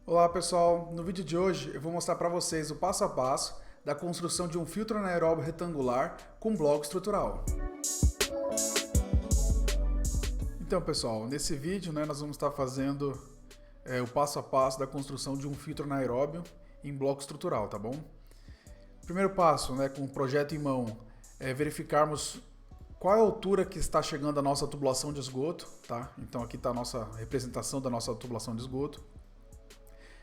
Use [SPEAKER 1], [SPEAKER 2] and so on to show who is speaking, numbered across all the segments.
[SPEAKER 1] Olá pessoal, no vídeo de hoje eu vou mostrar para vocês o passo a passo da construção de um filtro anaeróbio retangular com bloco estrutural. Então pessoal, nesse vídeo nós vamos estar fazendo o passo a passo da construção de um filtro anaeróbio em bloco estrutural, tá bom? Primeiro passo, com o projeto em mão, é verificarmos qual é a altura que está chegando a nossa tubulação de esgoto, tá? Então aqui está a nossa representação da nossa tubulação de esgoto.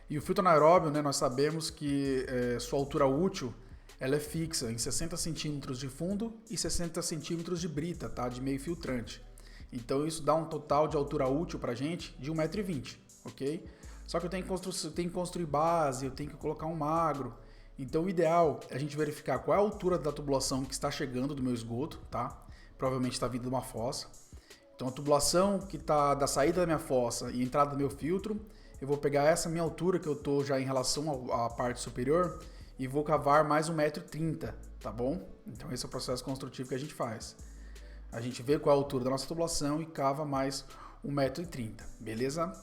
[SPEAKER 1] E o filtro anaeróbio, nós sabemos que sua altura útil ela é fixa em 60 centímetros de fundo e 60 centímetros de brita, tá? De meio filtrante. Então isso dá um total de altura útil para a gente de 1,20 m, ok? Só que eu tenho que construir base, eu tenho que colocar um magro. Então o ideal é a gente verificar qual é a altura da tubulação que está chegando do meu esgoto, tá? Provavelmente está vindo de uma fossa. Então a tubulação que está da saída da minha fossa e entrada do meu filtro, eu vou pegar essa minha altura que eu estou já em relação à parte superior e vou cavar mais 1,30 m, tá bom? Então esse é o processo construtivo que a gente faz. A gente vê qual é a altura da nossa tubulação e cava mais 1,30 m, beleza?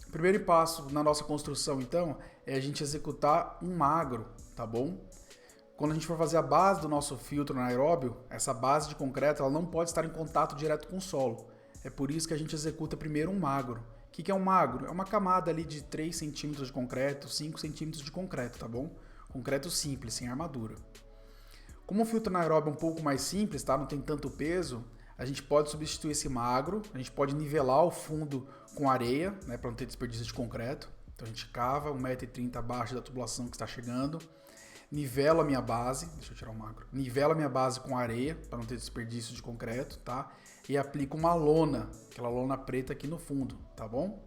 [SPEAKER 1] O primeiro passo na nossa construção, então, é a gente executar um magro, tá bom? Quando a gente for fazer a base do nosso filtro anaeróbio, essa base de concreto ela não pode estar em contato direto com o solo. É por isso que a gente executa primeiro um magro. O que é um magro? É uma camada ali de 3 centímetros de concreto, 5 centímetros de concreto, tá bom? Concreto simples, sem armadura. Como o filtro anaeróbio é um pouco mais simples, tá? Não tem tanto peso, a gente pode substituir esse magro, a gente pode nivelar o fundo com areia, para não ter desperdício de concreto. Então a gente cava 1,30 m abaixo da tubulação que está chegando, nivelo a minha base, deixa eu tirar o magro, nivelo a minha base com areia, para não ter desperdício de concreto, tá? E aplico uma lona, aquela lona preta aqui no fundo, tá bom?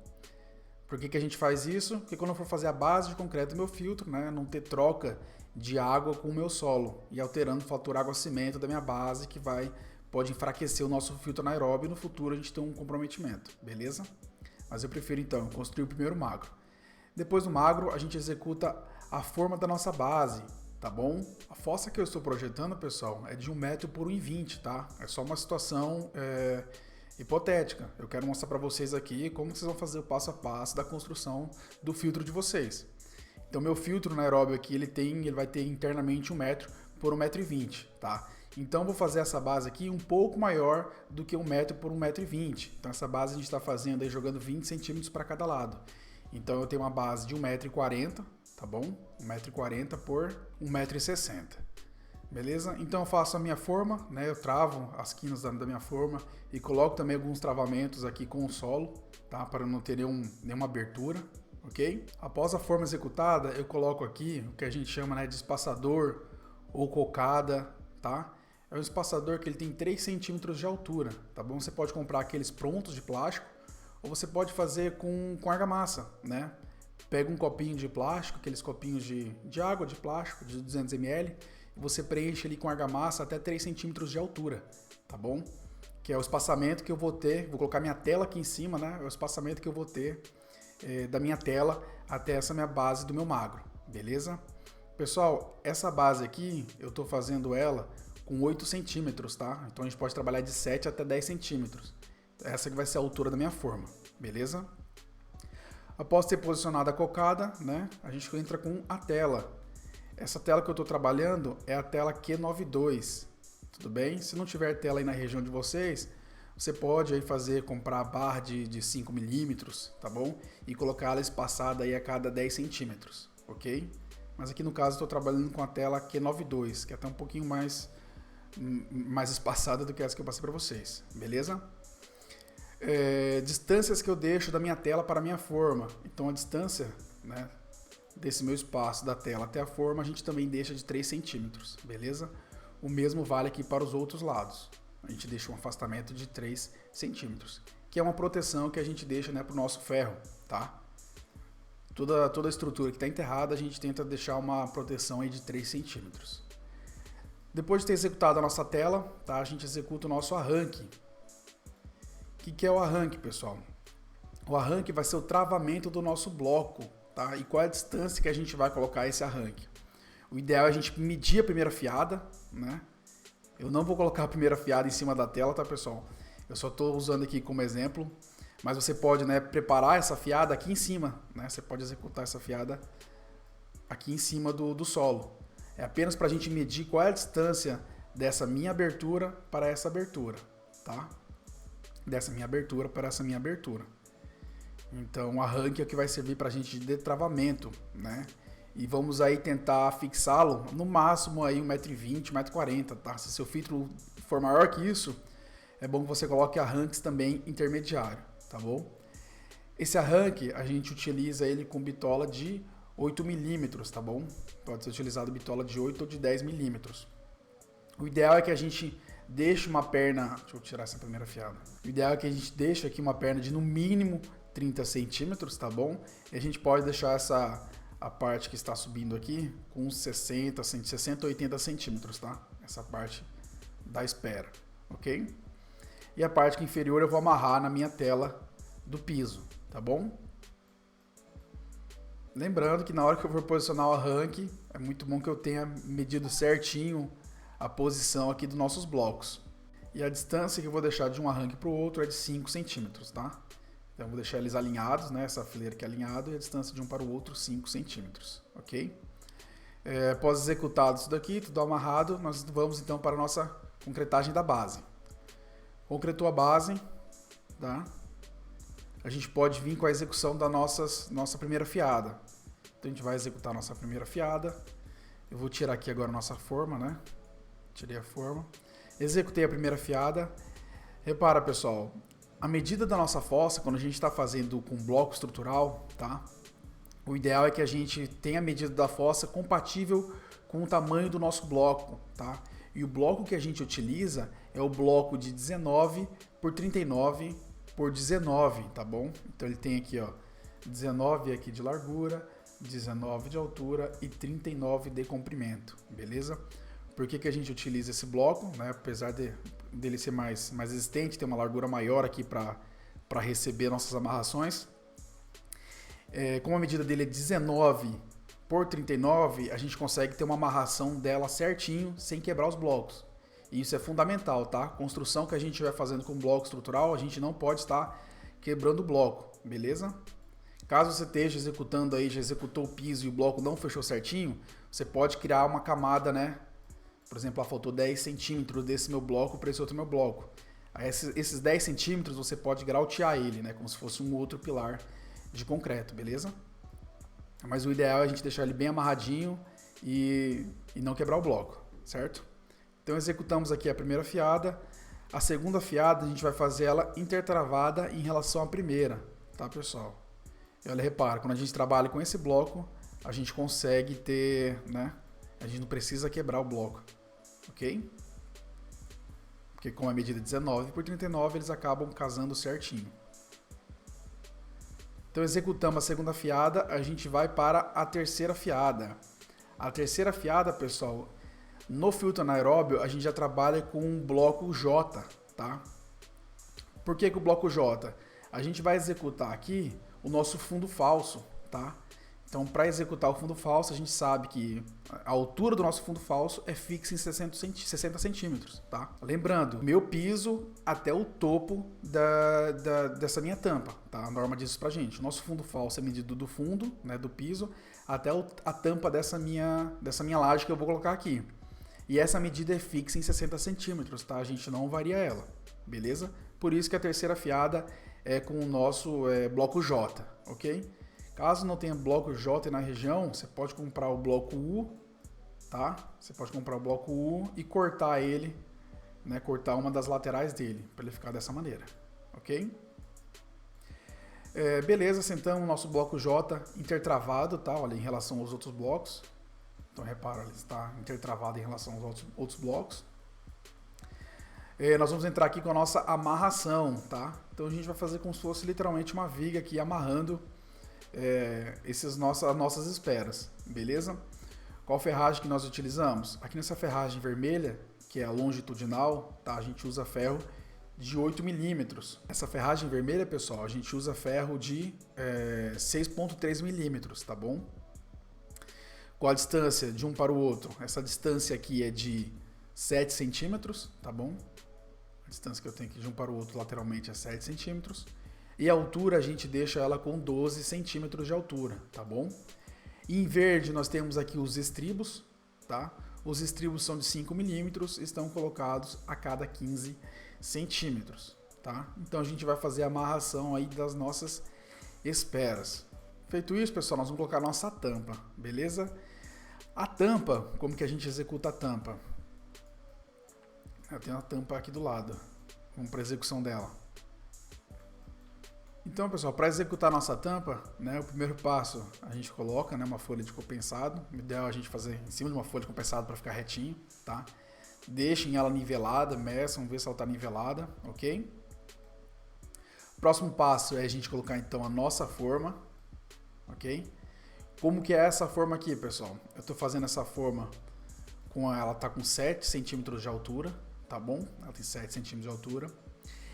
[SPEAKER 1] Por que a gente faz isso? Porque quando eu for fazer a base de concreto do meu filtro, não ter troca de água com o meu solo e alterando o fator água-cimento da minha base, que pode enfraquecer o nosso filtro anaeróbio e no futuro a gente tem um comprometimento, beleza? Mas eu prefiro então construir o primeiro magro. Depois do magro, a gente executa a forma da nossa base, tá bom? A fossa que eu estou projetando, pessoal, é de 1 m por 1,20 m, tá? É só uma situação hipotética. Eu quero mostrar para vocês aqui como vocês vão fazer o passo a passo da construção do filtro de vocês. Então, meu filtro anaeróbio aqui, ele vai ter internamente 1 m por 1,20 m, tá? Então, vou fazer essa base aqui um pouco maior do que 1 m por 1,20 m. Então, essa base a gente está fazendo aí, jogando 20 centímetros para cada lado. Então, eu tenho uma base de 1,40 m, tá bom? 1,40 m por 1,60 m. Beleza? Então eu faço a minha forma, eu travo as quinas da minha forma e coloco também alguns travamentos aqui com o solo, tá? Para não ter nenhuma abertura, ok? Após a forma executada, eu coloco aqui o que a gente chama de espaçador ou cocada, tá? É um espaçador que ele tem 3 centímetros de altura, tá bom? Você pode comprar aqueles prontos de plástico ou você pode fazer com argamassa, Pega um copinho de plástico, aqueles copinhos de água de plástico de 200 ml, e você preenche ali com argamassa até 3 centímetros de altura, tá bom? Que é o espaçamento que eu vou ter, vou colocar minha tela aqui em cima, É o espaçamento que eu vou ter da minha tela até essa minha base do meu magro, beleza? Pessoal, essa base aqui, eu estou fazendo ela com 8 centímetros, tá? Então a gente pode trabalhar de 7 até 10 centímetros. Essa que vai ser a altura da minha forma, beleza? Após ter posicionado a cocada, a gente entra com a tela. Essa tela que eu estou trabalhando é a tela Q92, tudo bem? Se não tiver tela aí na região de vocês, você pode aí comprar a barra de 5 milímetros, tá bom? E colocar ela espaçada aí a cada 10 centímetros, ok? Mas aqui no caso eu estou trabalhando com a tela Q92, que é até um pouquinho mais espaçada do que essa que eu passei para vocês, beleza? Distâncias que eu deixo da minha tela para a minha forma. Então a distância desse meu espaço da tela até a forma a gente também deixa de 3 centímetros, beleza? O mesmo vale aqui para os outros lados. A gente deixa um afastamento de 3 centímetros, que é uma proteção que a gente deixa para o nosso ferro, tá? Toda a estrutura que está enterrada a gente tenta deixar uma proteção aí de 3 centímetros. Depois de ter executado a nossa tela, tá? A gente executa o nosso arranque. O que é o arranque, pessoal? O arranque vai ser o travamento do nosso bloco, tá? E qual é a distância que a gente vai colocar esse arranque? O ideal é a gente medir a primeira fiada, Eu não vou colocar a primeira fiada em cima da tela, tá, pessoal? Eu só estou usando aqui como exemplo, Mas você pode, né, preparar essa fiada aqui em cima, né? Você pode executar essa fiada aqui em cima do solo. É apenas para a gente medir qual é a distância dessa minha abertura para essa abertura, tá? Dessa minha abertura para essa minha abertura. Então o arranque é o que vai servir para a gente de detravamento, né? E vamos aí tentar fixá-lo no máximo aí 1,20 m, 1,40 m, tá? Se seu filtro for maior que isso, é bom que você coloque arranques também intermediário, tá bom? Esse arranque a gente utiliza ele com bitola de 8 mm, tá bom? Pode ser utilizado bitola de 8 ou de 10 mm. O ideal é que a gente deixe uma perna... Deixa eu tirar essa primeira fiada. O ideal é que a gente deixe aqui uma perna de no mínimo 30 centímetros, tá bom? E a gente pode deixar a parte que está subindo aqui com uns 60 a 80 centímetros, tá? Essa parte da espera, ok? E a parte inferior eu vou amarrar na minha tela do piso, tá bom? Lembrando que na hora que eu for posicionar o arranque, é muito bom que eu tenha medido certinho a posição aqui dos nossos blocos. E a distância que eu vou deixar de um arranque para o outro é de 5 centímetros, tá? Então eu vou deixar eles alinhados, né? Essa fileira aqui alinhada e a distância de um para o outro 5 centímetros, ok? Após executado isso daqui, tudo amarrado, nós vamos então para a nossa concretagem da base. Concretou a base, tá? A gente pode vir com a execução da nossa primeira fiada. Então a gente vai executar a nossa primeira fiada. Eu vou tirar aqui agora a nossa forma, né? Tirei a forma. Executei a primeira fiada. Repara, pessoal, a medida da nossa fossa, quando a gente está fazendo com bloco estrutural, tá? O ideal é que a gente tenha a medida da fossa compatível com o tamanho do nosso bloco, tá? E o bloco que a gente utiliza é o bloco de 19 por 39 por 19, tá bom? Então ele tem aqui, ó, 19 aqui de largura, 19 de altura e 39 de comprimento, beleza? Por que a gente utiliza esse bloco, né? Apesar dele ser mais resistente, ter uma largura maior aqui para receber nossas amarrações. Como a medida dele é 19 por 39, a gente consegue ter uma amarração dela certinho, sem quebrar os blocos. E isso é fundamental, tá? Construção que a gente vai fazendo com bloco estrutural, a gente não pode estar quebrando o bloco, beleza? Caso você esteja executando aí, já executou o piso e o bloco não fechou certinho, você pode criar uma camada, né? Por exemplo, faltou 10 centímetros desse meu bloco para esse outro meu bloco. Aí esses 10 centímetros você pode grautear ele, né? Como se fosse um outro pilar de concreto, beleza? Mas o ideal é a gente deixar ele bem amarradinho e não quebrar o bloco, certo? Então executamos aqui a primeira fiada. A segunda fiada a gente vai fazer ela intertravada em relação à primeira, tá, pessoal? E olha, repara, quando a gente trabalha com esse bloco, a gente consegue ter, né? A gente não precisa quebrar o bloco, ok? Porque com a medida 19 por 39, eles acabam casando certinho. Então executamos a segunda fiada, a gente vai para a terceira fiada. A terceira fiada, pessoal, no filtro anaeróbio a gente já trabalha com um bloco J, tá? Por que o bloco J? A gente vai executar aqui o nosso fundo falso, tá? Então, para executar o fundo falso, a gente sabe que a altura do nosso fundo falso é fixa em 60 centímetros, tá? Lembrando, meu piso até o topo dessa minha tampa, tá? A norma diz isso pra gente. O nosso fundo falso é medido do fundo, né, do piso, até a tampa dessa minha laje que eu vou colocar aqui. E essa medida é fixa em 60 centímetros, tá? A gente não varia ela, beleza? Por isso que a terceira fiada é com o nosso bloco J, ok? Caso não tenha bloco J na região, você pode comprar o bloco U, tá? Você pode comprar o bloco U e cortar ele, né? Cortar uma das laterais dele, para ele ficar dessa maneira, ok? Beleza, sentamos o nosso bloco J intertravado, tá? Olha, em relação aos outros blocos. Então repara, ele está intertravado em relação aos outros blocos. Nós vamos entrar aqui com a nossa amarração, tá? Então a gente vai fazer como se fosse literalmente uma viga aqui amarrando as nossas esperas, beleza? Qual ferragem que nós utilizamos? Aqui nessa ferragem vermelha, que é a longitudinal, tá? A gente usa ferro de 8 milímetros. Essa ferragem vermelha, pessoal, a gente usa ferro de 6,3 milímetros, tá bom? Qual a distância de um para o outro? Essa distância aqui é de 7 centímetros, tá bom? A distância que eu tenho aqui de um para o outro lateralmente é 7 centímetros. E a altura a gente deixa ela com 12 centímetros de altura, tá bom? E em verde nós temos aqui os estribos, tá? Os estribos são de 5 milímetros, estão colocados a cada 15 centímetros, tá? Então a gente vai fazer a amarração aí das nossas esperas. Feito isso, pessoal, nós vamos colocar a nossa tampa, beleza? A tampa, como que a gente executa a tampa? Eu tenho a tampa aqui do lado. Vamos para a execução dela. Então, pessoal, para executar a nossa tampa, né, o primeiro passo a gente coloca, né, uma folha de compensado. O ideal é a gente fazer em cima de uma folha de compensado para ficar retinho, tá? Deixem ela nivelada, meçam, ver se ela está nivelada, ok? Próximo passo é a gente colocar então a nossa forma, ok? Como que é essa forma aqui, pessoal? Eu estou fazendo essa forma ela tá com 7 centímetros de altura, tá bom? Ela tem 7 centímetros de altura.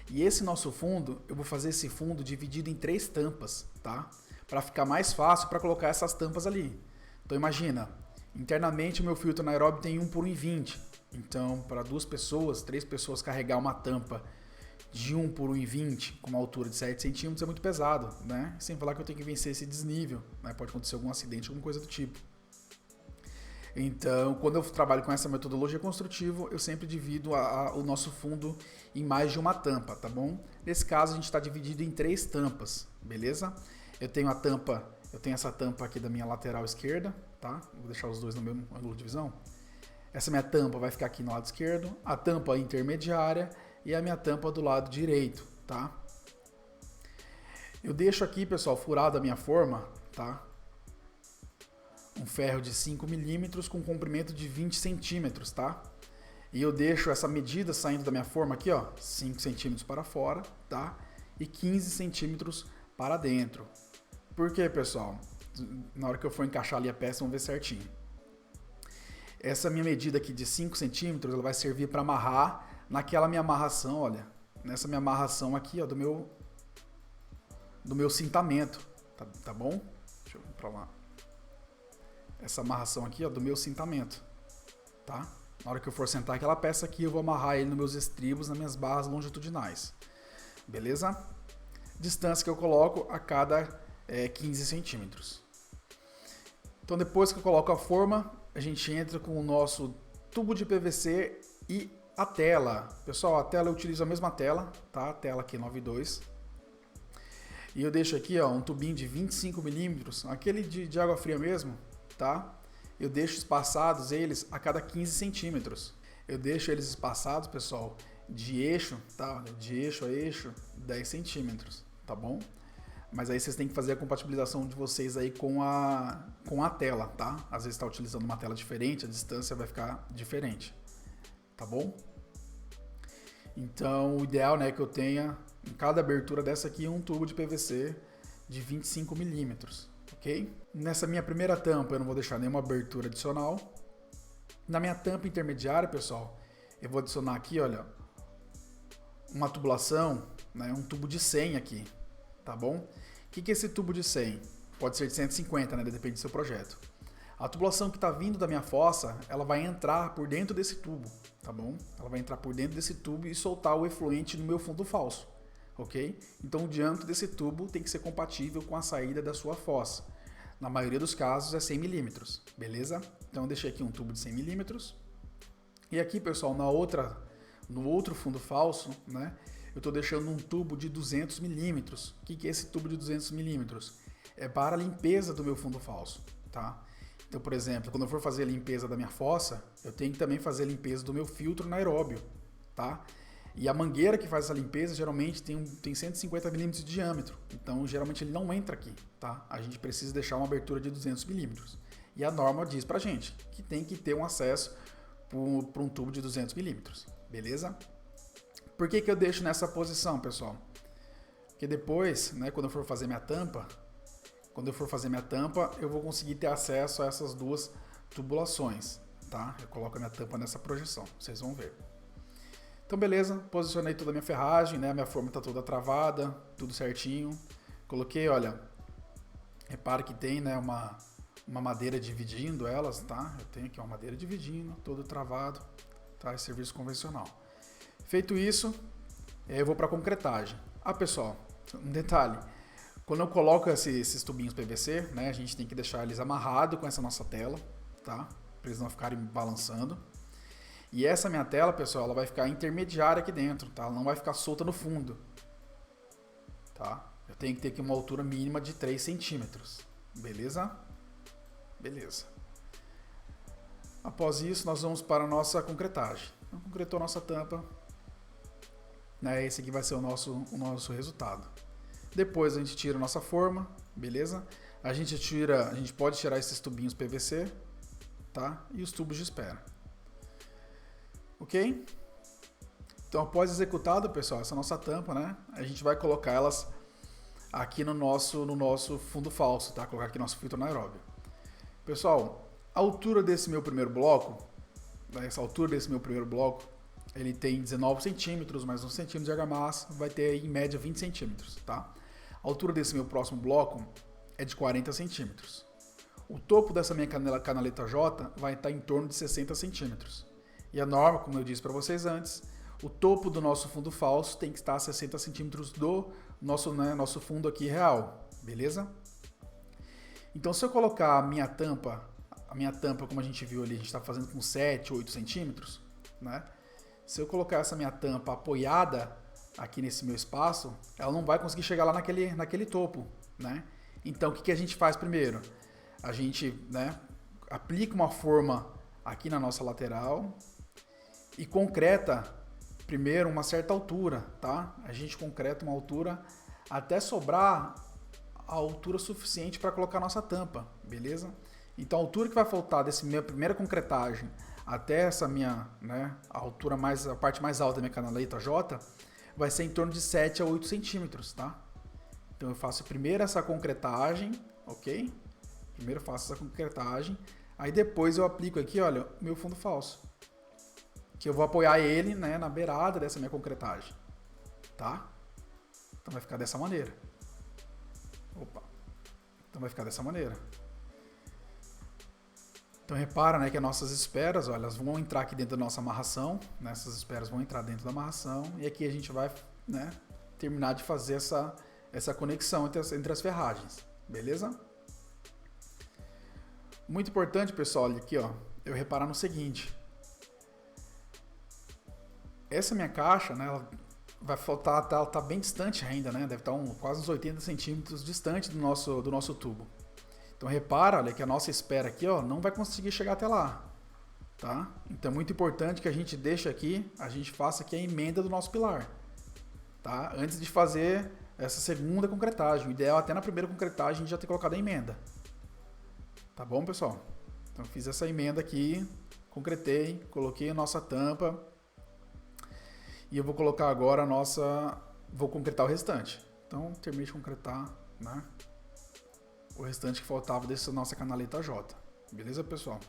[SPEAKER 1] E esse nosso fundo, eu vou fazer esse fundo dividido em 3 tampas, tá? Para ficar mais fácil para colocar essas tampas ali. Então imagina, internamente o meu filtro anaeróbio tem 1 por 1,20. Então, para 2 pessoas, 3 pessoas carregar uma tampa de 1 por 1,20 com uma altura de 7 centímetros é muito pesado, né? Sem falar que eu tenho que vencer esse desnível, né? Pode acontecer algum acidente, alguma coisa do tipo. Então, quando eu trabalho com essa metodologia construtiva, eu sempre divido o nosso fundo em mais de uma tampa, tá bom? Nesse caso, a gente está dividido em 3 tampas, beleza? Eu tenho essa tampa aqui da minha lateral esquerda, tá? Vou deixar os dois no mesmo ângulo de visão. Essa minha tampa vai ficar aqui no lado esquerdo, a tampa intermediária e a minha tampa do lado direito, tá? Eu deixo aqui, pessoal, furado a minha forma, tá? Um ferro de 5 milímetros com comprimento de 20 centímetros, tá? E eu deixo essa medida saindo da minha forma aqui, ó, 5 centímetros para fora, tá? E 15 centímetros para dentro. Por quê, pessoal? Na hora que eu for encaixar ali a peça, vamos ver certinho. Essa minha medida aqui de 5 centímetros, ela vai servir para amarrar naquela minha amarração, olha. Nessa minha amarração aqui, ó, do meu cintamento, tá bom? Deixa eu ir para lá. Essa amarração aqui, ó, do meu cintamento, tá? Na hora que eu for sentar aquela peça aqui, eu vou amarrar ele nos meus estribos, nas minhas barras longitudinais, beleza? Distância que eu coloco a cada 15 centímetros. Então depois que eu coloco a forma, a gente entra com o nosso tubo de PVC e a tela. Pessoal, a tela eu utilizo a mesma tela, tá? A tela aqui 9.2. E eu deixo aqui, ó, um tubinho de 25 milímetros, aquele de água fria mesmo, tá? Eu deixo espaçados eles a cada 15 centímetros. Eu deixo eles espaçados, pessoal, de eixo, tá? De eixo a eixo, 10 centímetros, tá bom? Mas aí vocês têm que fazer a compatibilização de vocês aí com a tela, tá? Às vezes está utilizando uma tela diferente, a distância vai ficar diferente, tá bom? Então, o ideal, né, é que eu tenha em cada abertura dessa aqui um tubo de PVC de 25 milímetros. Ok? Nessa minha primeira tampa eu não vou deixar nenhuma abertura adicional. Na minha tampa intermediária, pessoal, eu vou adicionar aqui, olha, uma tubulação, né, um tubo de 100 aqui, tá bom? O que é esse tubo de 100? Pode ser de 150, né, depende do seu projeto. A tubulação que está vindo da minha fossa, ela vai entrar por dentro desse tubo, tá bom? Ela vai entrar por dentro desse tubo e soltar o efluente no meu fundo falso. Ok? Então o diâmetro desse tubo tem que ser compatível com a saída da sua fossa. Na maioria dos casos é 100 milímetros, beleza? Então eu deixei aqui um tubo de 100 milímetros. E aqui, pessoal, no outro fundo falso, né, eu estou deixando um tubo de 200 milímetros. O que é esse tubo de 200 milímetros? É para a limpeza do meu fundo falso, tá? Então, por exemplo, quando eu for fazer a limpeza da minha fossa, eu tenho que também fazer a limpeza do meu filtro anaeróbio, tá? E a mangueira que faz essa limpeza geralmente tem 150 milímetros de diâmetro, então geralmente ele não entra aqui, tá? A gente precisa deixar uma abertura de 200 milímetros. E a norma diz pra gente que tem que ter um acesso para um tubo de 200 milímetros, beleza? Por que eu deixo nessa posição, pessoal? Porque depois, né, quando eu for fazer minha tampa, eu vou conseguir ter acesso a essas duas tubulações, tá? Eu coloco a minha tampa nessa projeção, vocês vão ver. Então beleza, posicionei toda a minha ferragem, né? A minha forma está toda travada, tudo certinho. Coloquei, olha, repara que tem, né, uma madeira dividindo elas, tá? Eu tenho aqui uma madeira dividindo, todo travado, tá? Serviço convencional. Feito isso, eu vou para a concretagem. Ah, pessoal, Um detalhe, quando eu coloco esses tubinhos PVC, né, a gente tem que deixar eles amarrados com essa nossa tela, tá? Para eles não ficarem balançando. E essa minha tela, pessoal, ela vai ficar intermediária aqui dentro, tá? Ela não vai ficar solta no fundo, tá? Eu tenho que ter aqui uma altura mínima de 3 centímetros, beleza? Beleza. Após isso, nós vamos para a nossa concretagem. Então, concretou a nossa tampa, né? Esse aqui vai ser o nosso resultado. Depois a gente tira a nossa forma, beleza? A gente pode tirar esses tubinhos PVC, tá? E os tubos de espera. Ok? Então, após executado, pessoal, essa nossa tampa, né? A gente vai colocar elas aqui no nosso fundo falso, tá? Colocar aqui nosso filtro anaeróbio. Pessoal, a altura desse meu primeiro bloco, ele tem 19 centímetros, mais 1 centímetro de argamassa, vai ter aí, em média 20 centímetros, tá? A altura desse meu próximo bloco é de 40 centímetros. O topo dessa minha canaleta J vai estar em torno de 60 centímetros. E a norma, como eu disse para vocês antes, o topo do nosso fundo falso tem que estar a 60 centímetros do nosso fundo aqui real, beleza? Então, se eu colocar a minha tampa, como a gente viu ali, a gente está fazendo com 7, 8 centímetros, né? Se eu colocar essa minha tampa apoiada aqui nesse meu espaço, ela não vai conseguir chegar lá naquele topo, né? Então, o que a gente faz primeiro? A gente, né, aplica uma forma aqui na nossa lateral e concreta primeiro uma certa altura, tá? A gente concreta uma altura até sobrar a altura suficiente para colocar a nossa tampa, beleza? Então, a altura que vai faltar dessa minha primeira concretagem até essa minha, né, a parte mais alta da minha canaleta J, vai ser em torno de 7 a 8 centímetros, tá? Então, eu faço primeiro essa concretagem, ok? Primeiro eu faço essa concretagem, aí depois eu aplico aqui, olha, o meu fundo falso, que eu vou apoiar ele, né, na beirada dessa minha concretagem, tá? Então, vai ficar dessa maneira. Opa! Então, vai ficar dessa maneira. Então repara, né, que as nossas esperas, olha, elas vão entrar aqui dentro da nossa amarração, né, essas esperas vão entrar dentro da amarração e aqui a gente vai, né, terminar de fazer essa conexão entre as ferragens, beleza? Muito importante, pessoal, aqui, ó, eu reparar no seguinte, essa minha caixa, né, ela vai faltar, ela tá bem distante ainda, né, deve estar quase uns 80 centímetros distante do nosso tubo. Então repara, olha, que a nossa espera aqui, ó, não vai conseguir chegar até lá, tá? Então é muito importante que a gente deixe aqui, a gente faça aqui a emenda do nosso pilar, tá? Antes de fazer essa segunda concretagem. O ideal até na primeira concretagem a gente já ter colocado a emenda. Tá bom, pessoal? Então eu fiz essa emenda aqui, concretei, coloquei a nossa tampa e eu vou colocar agora vou concretar o restante. Então terminei de concretar, né, o restante que faltava dessa nossa canaleta J. Beleza, pessoal?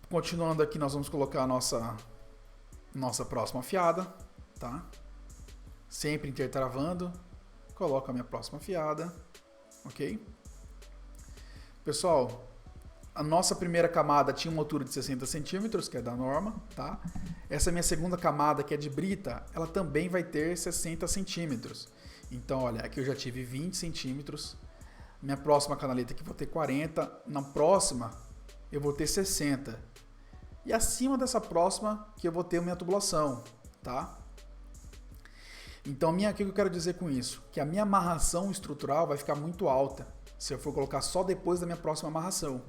[SPEAKER 1] Continuando aqui, nós vamos colocar a nossa próxima fiada, tá? Sempre intertravando. Coloco a minha próxima fiada, ok? Pessoal, a nossa primeira camada tinha uma altura de 60 centímetros, que é da norma, tá? Essa minha segunda camada, que é de brita, ela também vai ter 60 centímetros. Então, olha, aqui eu já tive 20 centímetros. Minha próxima canaleta aqui vou ter 40. Na próxima, eu vou ter 60. E acima dessa próxima, que eu vou ter minha tubulação, tá? Então, o que eu quero dizer com isso? Que a minha amarração estrutural vai ficar muito alta se eu for colocar só depois da minha próxima amarração,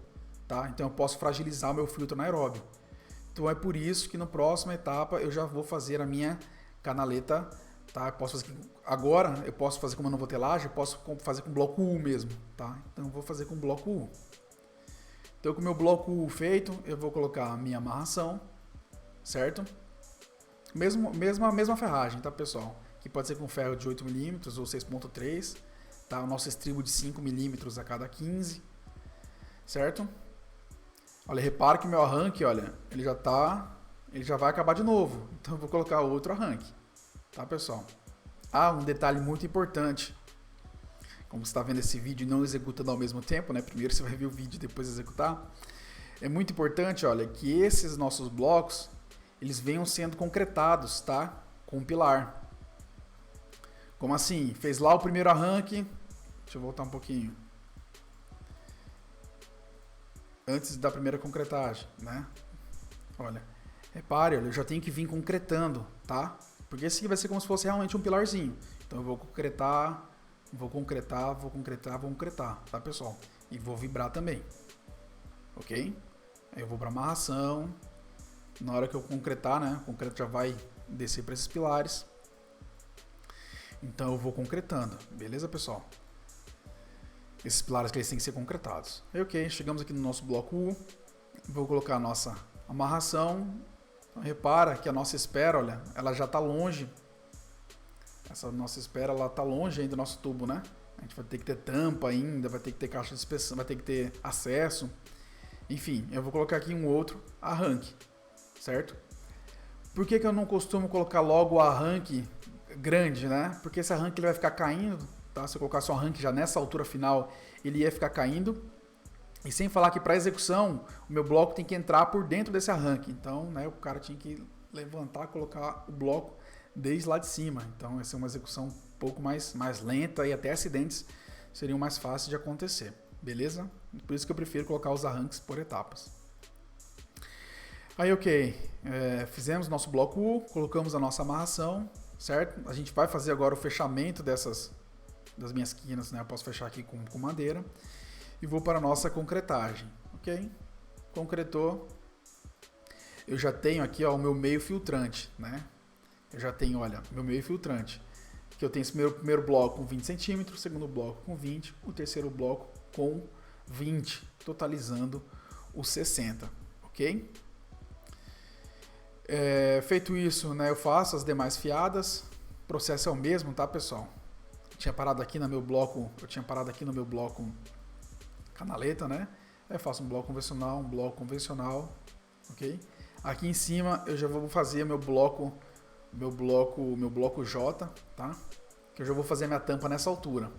[SPEAKER 1] tá? Então, eu posso fragilizar o meu filtro anaeróbio. Então, é por isso que na próxima etapa eu já vou fazer a minha canaleta, tá? Agora eu posso fazer, como eu não vou ter laje, eu posso fazer com bloco U mesmo, tá? Então eu vou fazer com bloco U. Então com o meu bloco U feito, eu vou colocar a minha amarração, certo? Mesma ferragem, tá, pessoal? Que pode ser com ferro de 8 mm ou 6.3, tá? O nosso estribo de 5 mm a cada 15, certo? Olha, repara que meu arranque, olha, ele já vai acabar de novo. Então eu vou colocar outro arranque. Tá, pessoal? Um detalhe muito importante. Como você está vendo esse vídeo e não executando ao mesmo tempo, né? Primeiro você vai ver o vídeo e depois executar. É muito importante, olha, que esses nossos blocos, eles venham sendo concretados, tá? com o pilar. Como assim? Fez lá o primeiro arranque. Deixa eu voltar um pouquinho. Antes da primeira concretagem, né? Olha, repare, olha, eu já tenho que vir concretando, tá? Porque esse aqui vai ser como se fosse realmente um pilarzinho. Então eu vou concretar, vou concretar, vou concretar, vou concretar, tá, pessoal? E vou vibrar também, ok? Aí eu vou para amarração. Na hora que eu concretar, né? O concreto já vai descer para esses pilares. Então eu vou concretando, beleza, pessoal? Esses pilares que eles têm que ser concretados. Aí, ok, chegamos aqui no nosso bloco U. Vou colocar a nossa amarração. Então, repara que a nossa espera, olha, ela já está longe. Essa nossa espera, ela está longe ainda do nosso tubo, né? A gente vai ter que ter tampa ainda, vai ter que ter caixa de inspeção, vai ter que ter acesso. Enfim, eu vou colocar aqui um outro arranque, certo? Por que eu não costumo colocar logo o arranque grande, né? Porque esse arranque ele vai ficar caindo, tá? Se eu colocar só um arranque já nessa altura final, ele ia ficar caindo. E sem falar que para execução, o meu bloco tem que entrar por dentro desse arranque. Então, né, o cara tinha que levantar, colocar o bloco desde lá de cima. Então, essa é uma execução um pouco mais lenta e até acidentes seriam mais fáceis de acontecer. Beleza? Por isso que eu prefiro colocar os arranques por etapas. Aí, ok. Fizemos nosso bloco U, colocamos a nossa amarração, certo? A gente vai fazer agora o fechamento das minhas quinas, né? Eu posso fechar aqui com madeira. E vou para a nossa concretagem, ok? Concretou. Eu já tenho aqui, ó, o meu meio filtrante, né? Eu já tenho, olha, meu meio filtrante. Que eu tenho esse primeiro bloco com 20 centímetros, segundo bloco com 20, o terceiro bloco com 20, totalizando os 60, ok? Feito isso, né, eu faço as demais fiadas. O processo é o mesmo, tá, pessoal? Eu tinha parado aqui no meu bloco canaleta, né? Eu faço um bloco convencional, ok? Aqui em cima eu já vou fazer meu bloco J, tá? Que eu já vou fazer minha tampa nessa altura.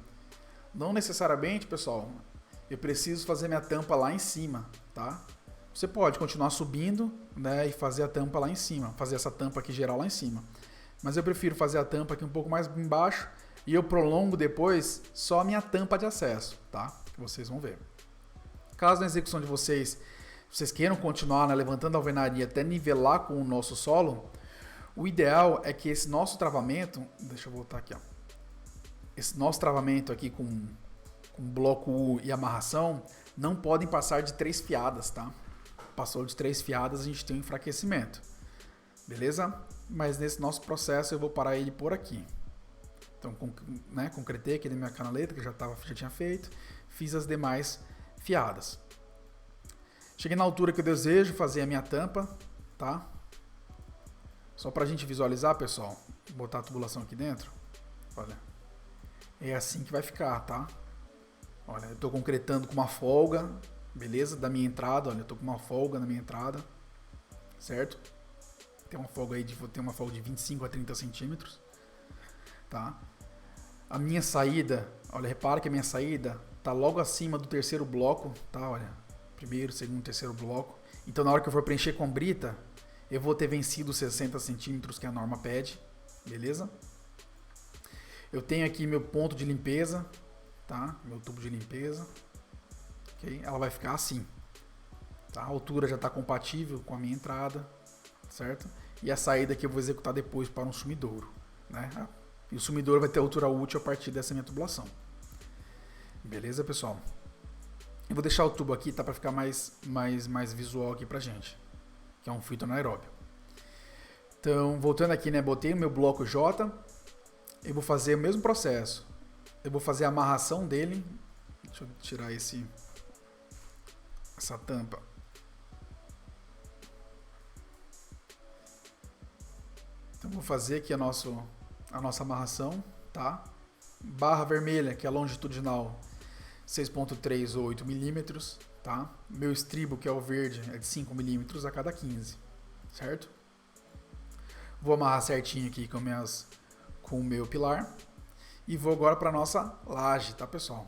[SPEAKER 1] Não necessariamente, pessoal, eu preciso fazer minha tampa lá em cima, tá? Você pode continuar subindo, né, e fazer a tampa lá em cima, fazer essa tampa aqui geral lá em cima. Mas eu prefiro fazer a tampa aqui um pouco mais embaixo e eu prolongo depois só a minha tampa de acesso, tá? Vocês vão ver. Caso na execução de vocês queiram continuar, né, levantando a alvenaria até nivelar com o nosso solo, o ideal é que esse nosso travamento, deixa eu voltar aqui, ó. Esse nosso travamento aqui com bloco U e amarração não podem passar de 3 fiadas, tá? Passou de 3 fiadas, a gente tem um enfraquecimento, beleza? Mas nesse nosso processo eu vou parar ele por aqui. Então, né, concretei aqui na minha canaleta, que já tinha feito, fiz as demais fiadas. Cheguei na altura que eu desejo fazer a minha tampa, tá? Só pra gente visualizar, pessoal, vou botar a tubulação aqui dentro, olha, é assim que vai ficar, tá? Olha, eu tô concretando com uma folga, beleza? Da minha entrada, olha, eu tô com uma folga na minha entrada, certo? Tem uma folga aí de 25 a 30 centímetros, tá? A minha saída, olha, repara que a minha saída tá logo acima do terceiro bloco, tá? Olha, primeiro, segundo, terceiro bloco. Então, na hora que eu for preencher com brita, eu vou ter vencido os 60 centímetros que a norma pede, beleza? Eu tenho aqui meu ponto de limpeza, tá? Meu tubo de limpeza, ok? Ela vai ficar assim, tá? A altura já está compatível com a minha entrada, certo? E a saída que eu vou executar depois para um sumidouro, né? E o sumidouro vai ter altura útil a partir dessa minha tubulação. Beleza, pessoal? Eu vou deixar o tubo aqui, tá? Para ficar mais visual aqui pra gente, que é um filtro anaeróbio. Então, voltando aqui, né? Botei o meu bloco J. Eu vou fazer o mesmo processo. Eu vou fazer a amarração dele. Deixa eu tirar essa tampa. Então, vou fazer aqui a nossa amarração, tá? Barra vermelha, que é a longitudinal, 6.3 ou 8 milímetros, tá? Meu estribo, que é o verde, é de 5 milímetros a cada 15, certo? Vou amarrar certinho aqui com o meu pilar. E vou agora para a nossa laje, tá, pessoal?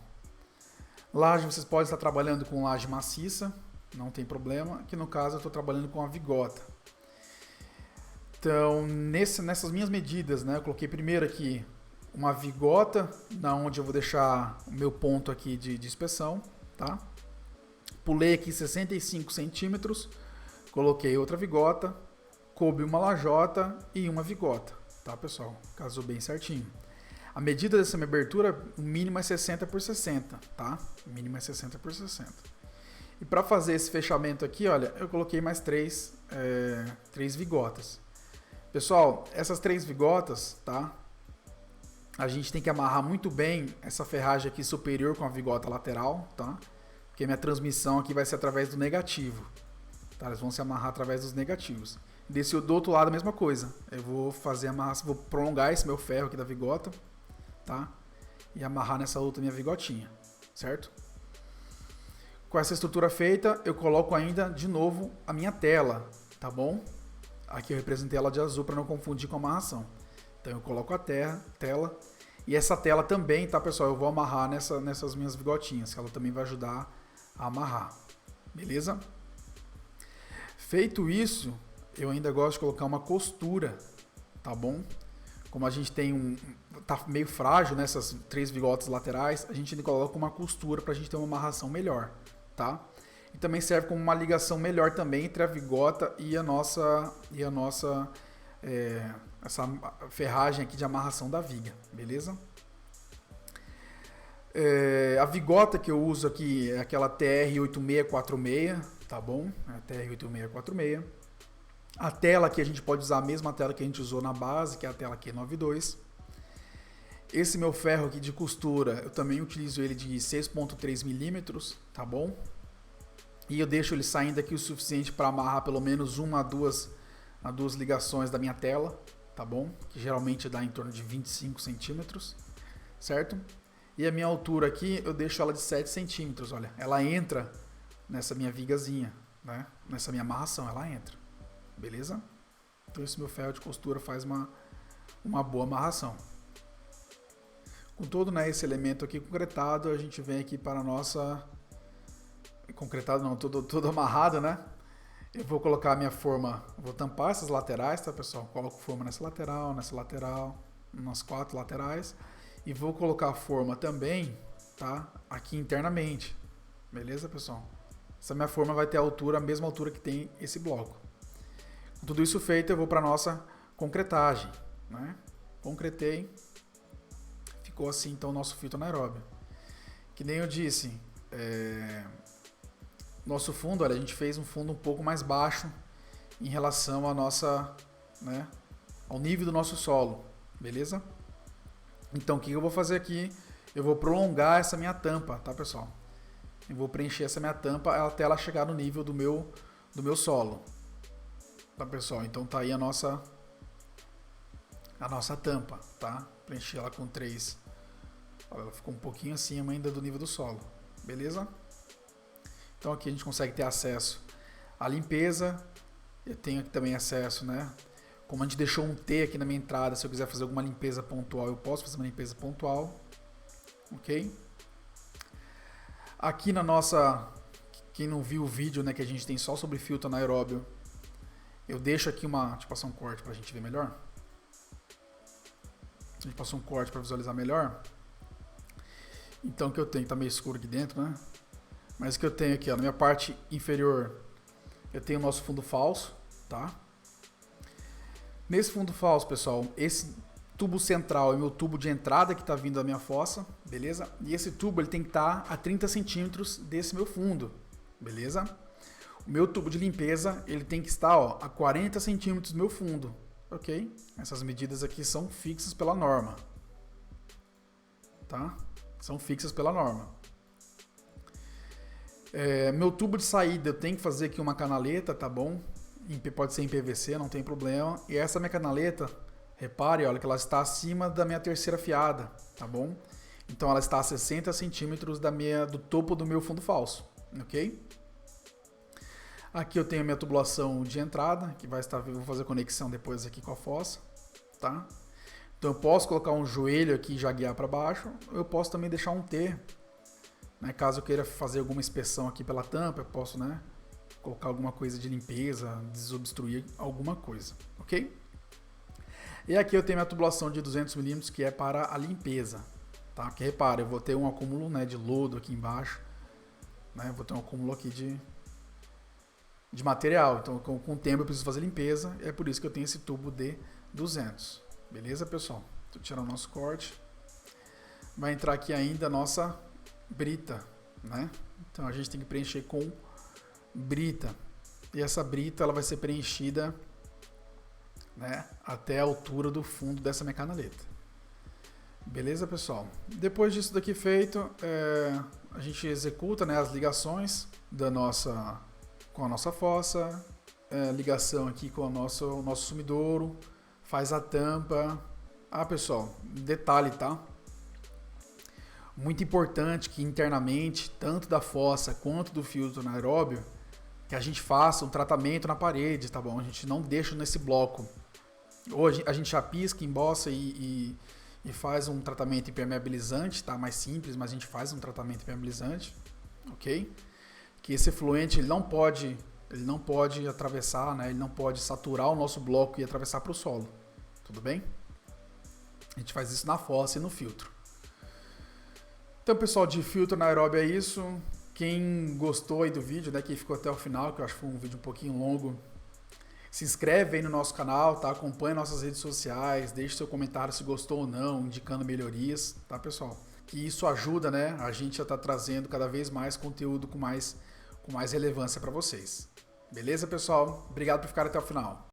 [SPEAKER 1] Laje, vocês podem estar trabalhando com laje maciça, não tem problema. Aqui no caso eu estou trabalhando com a vigota. Então, nessas minhas medidas, né, eu coloquei primeiro aqui uma vigota, na onde eu vou deixar o meu ponto aqui de inspeção, tá? Pulei aqui 65 centímetros, coloquei outra vigota, coube uma lajota e uma vigota, tá, pessoal? Casou bem certinho. A medida dessa minha abertura, o mínimo é 60 por 60, tá? O mínimo é 60 por 60. E para fazer esse fechamento aqui, olha, eu coloquei mais três vigotas. Pessoal, essas 3 vigotas, tá? A gente tem que amarrar muito bem essa ferragem aqui superior com a vigota lateral, tá? Porque minha transmissão aqui vai ser através do negativo, tá? Eles vão se amarrar através dos negativos. Do outro lado a mesma coisa. Eu vou vou prolongar esse meu ferro aqui da vigota, tá? E amarrar nessa outra minha vigotinha, certo? Com essa estrutura feita, eu coloco ainda de novo a minha tela, tá bom? Aqui eu representei ela de azul para não confundir com a amarração. Então eu coloco a tela e essa tela também, tá, pessoal? Eu vou amarrar nessas minhas vigotinhas, que ela também vai ajudar a amarrar, beleza? Feito isso, eu ainda gosto de colocar uma costura, tá bom? Como a gente tem tá meio frágil nessas 3 vigotas laterais, a gente ainda coloca uma costura para a gente ter uma amarração melhor, tá? E também serve como uma ligação melhor também entre a vigota e essa ferragem aqui de amarração da viga, beleza? A vigota que eu uso aqui é aquela TR8646, tá bom? É a TR8646. A tela aqui a gente pode usar a mesma tela que a gente usou na base, que é a tela Q92. Esse meu ferro aqui de costura, eu também utilizo ele de 6.3 milímetros, tá bom? E eu deixo ele saindo aqui o suficiente para amarrar pelo menos uma a duas ligações da minha tela, tá bom? Que geralmente dá em torno de 25 centímetros, certo? E a minha altura aqui, eu deixo ela de 7 centímetros, olha. Ela entra nessa minha vigazinha, né? Nessa minha amarração, ela entra, beleza? Então esse meu ferro de costura faz uma boa amarração. Com todo, né, esse elemento aqui concretado, a gente vem aqui para a nossa... Concretado não, todo amarrado, né? Eu vou colocar a minha forma, vou tampar essas laterais, tá, pessoal? Coloco forma nessa lateral, nas 4 laterais. E vou colocar a forma também, tá? Aqui internamente. Beleza, pessoal? Essa minha forma vai ter a mesma altura que tem esse bloco. Com tudo isso feito, eu vou para nossa concretagem, né? Concretei. Ficou assim, então, o nosso filtro anaeróbio. Que nem eu disse, nosso fundo, olha, a gente fez um fundo um pouco mais baixo em relação à nossa, né, ao nível do nosso solo, beleza? Então, o que eu vou fazer aqui? Eu vou prolongar essa minha tampa, tá, pessoal? Eu vou preencher essa minha tampa até ela chegar no nível do meu solo, tá, pessoal? Então, tá aí a nossa tampa, tá? Preenchi ela com 3. Olha, ela ficou um pouquinho acima ainda do nível do solo, beleza? Então aqui a gente consegue ter acesso à limpeza. Eu tenho aqui também acesso, né? Como a gente deixou um T aqui na minha entrada, se eu quiser fazer alguma limpeza pontual, eu posso fazer uma limpeza pontual. Ok? Aqui na nossa... Quem não viu o vídeo, né, que a gente tem só sobre filtro anaeróbio, eu deixo aqui deixa eu passar um corte para a gente ver melhor. A gente passou um corte para visualizar melhor. Então o que eu tenho, tá meio escuro aqui dentro, né? Mas o que eu tenho aqui, ó, na minha parte inferior, eu tenho o nosso fundo falso, tá? Nesse fundo falso, pessoal, esse tubo central é o meu tubo de entrada que está vindo da minha fossa, beleza? E esse tubo ele tem que estar a 30 centímetros desse meu fundo, beleza? O meu tubo de limpeza ele tem que estar, ó, a 40 centímetros do meu fundo, ok? Essas medidas aqui são fixas pela norma, tá? São fixas pela norma. Meu tubo de saída eu tenho que fazer aqui uma canaleta, tá bom? Pode ser em PVC, não tem problema. E essa minha canaleta, repare, olha que ela está acima da minha terceira fiada, tá bom? Então ela está a 60 centímetros do topo do meu fundo falso, ok? Aqui eu tenho a minha tubulação de entrada, que vai estar, vou fazer conexão depois aqui com a fossa, tá? Então eu posso colocar um joelho aqui e já guiar para baixo, eu posso também deixar um T, né? Caso eu queira fazer alguma inspeção aqui pela tampa, eu posso, né, colocar alguma coisa de limpeza, desobstruir alguma coisa, ok? E aqui eu tenho minha tubulação de 200 milímetros, que é para a limpeza, tá? Porque repara, eu vou ter um acúmulo, né, de lodo aqui embaixo, né? Vou ter um acúmulo aqui de material, então com o tempo eu preciso fazer limpeza, e é por isso que eu tenho esse tubo de 200. Beleza, pessoal? Vou tirar o nosso corte. Vai entrar aqui ainda a nossa brita, né? Então a gente tem que preencher com brita. E essa brita ela vai ser preenchida, né, até a altura do fundo dessa minha canaleta. Beleza, pessoal? Depois disso daqui feito, a gente executa, né, as ligações com a nossa fossa, ligação aqui com o nosso sumidouro, faz a tampa. Ah, pessoal, detalhe, tá? Muito importante que internamente, tanto da fossa quanto do filtro anaeróbio, que a gente faça um tratamento na parede, tá bom? A gente não deixa nesse bloco. Hoje a gente chapisca, embossa e faz um tratamento impermeabilizante, tá? Mais simples, mas a gente faz um tratamento impermeabilizante, ok? Que esse efluente ele não pode atravessar, né? Ele não pode saturar o nosso bloco e atravessar para o solo, tudo bem? A gente faz isso na fossa e no filtro. Então, pessoal, de filtro anaeróbio é isso. Quem gostou aí do vídeo, né, quem ficou até o final, que eu acho que foi um vídeo um pouquinho longo, se inscreve aí no nosso canal, tá? Acompanha nossas redes sociais, deixe seu comentário se gostou ou não, indicando melhorias, tá, pessoal? Que isso ajuda, né, a gente a estar trazendo cada vez mais conteúdo com mais relevância para vocês. Beleza, pessoal? Obrigado por ficar até o final.